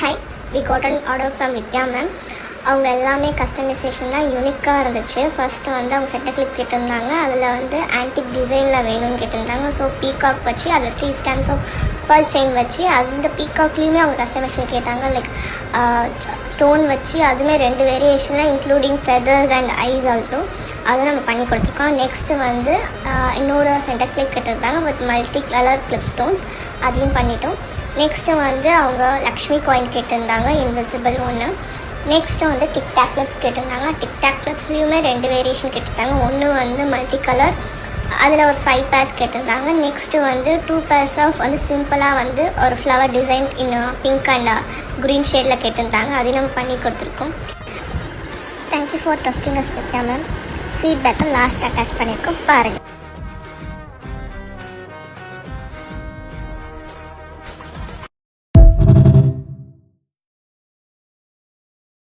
Hi, we got an order from Vidya ma'am. அவங்க எல்லாமே customisation தான் யூனிக்காக இருந்துச்சு. ஃபஸ்ட்டு வந்து அவங்க செட்டை கிளிப் கேட்டிருந்தாங்க. அதில் வந்து ஆன்டிக் டிசைனில் வேணும்னு கேட்டிருந்தாங்க. ஸோ பீகாக் வச்சு அதில் 3 ஸ்டாண்ட்ஸ் ஆஃப் பேர்ல் செயின் வச்சு அந்த பீகாக்லேயுமே அவங்க கஸ்டமைசேஷன் கேட்டாங்க. லைக் ஸ்டோன் வச்சு அதுவுமே 2 வேரியேஷனில் including feathers and ice also அதை நம்ம பண்ணி கொடுத்துருக்கோம். நெக்ஸ்ட்டு வந்து இன்னொரு சென்டர் கிளிப் கேட்டிருந்தாங்க with multi colour clip stones, அதையும் பண்ணிட்டோம். நெக்ஸ்ட்டு வந்து அவங்க லக்ஷ்மி காயின் கேட்டிருந்தாங்க, இன்விசிபிள் ஒன்று. நெக்ஸ்ட்டு வந்து டிக்டாக் கிளிப்ஸ் கேட்டிருந்தாங்க. டிக்டாக் கிளிப்ஸ்லேயுமே 2 வேரியேஷன் கேட்டிருந்தாங்க. ஒன்று வந்து மல்டி கலர், அதில் ஒரு 5 பேர்ஸ் கேட்டிருந்தாங்க. நெக்ஸ்ட்டு வந்து 2 பேர்ஸ் ஆஃப் வந்து சிம்பிளாக வந்து ஒரு ஃப்ளவர் டிசைன் இன்னும் பிங்க் அண்ட் க்ரீன் ஷேடில் கேட்டிருந்தாங்க. அதையும் நம்ம பண்ணி கொடுத்துருக்கோம். Thank you for trusting as Vidya ma'am. ஃபீட்பேக்கை லாஸ்ட் அட்டாச் பண்ணியிருக்கோம், பாருங்கள்.